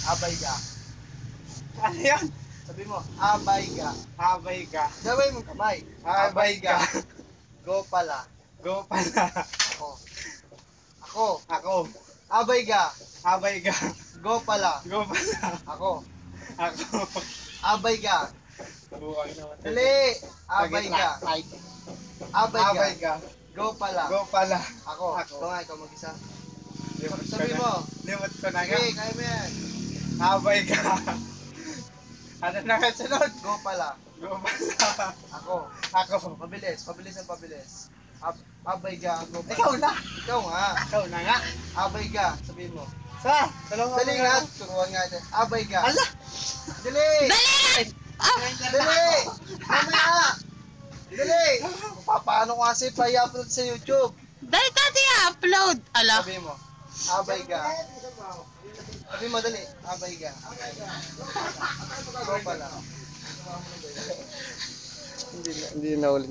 Abay ka. Ano yan? Sabi mo, abay ka. Abay ka. Gawin mong kamay. Abay ka. Go pala. Go pala. Ako. Ako. Ako. Abay ka. Abay ka. Go pala. Go pala. Ako. Ako. Abay ka. Buwag naman. Dali. Abay ka. Right. Abay ka. Abay ka. Go pala. Go pala. Ako. Ako. Ito nga, ikaw mag-isa. Limot ko Sabi na. mo. Limot ko na nga. Sige, kaya mo yan. Abay ka. Ano na nga sunod? Go pala. Go pala. Ako. Ako. Pabilis. Pabilis ang pabilis. Abay ka. Go pala. Ikaw na. Ikaw nga. Ikaw na nga. Abay ka. Sabihin mo. Sa? Dalawa Dali nga. Turuan nga natin. Abay ka. Ala. Dali. Dali. Mamaya. Dali. Paano ko kasi pa-i-upload sa YouTube? Dali tati upload. Ala. Sabi mo. Abay ka. Sabi mo dali. Abay ka. Go pala. Hindi na ulit.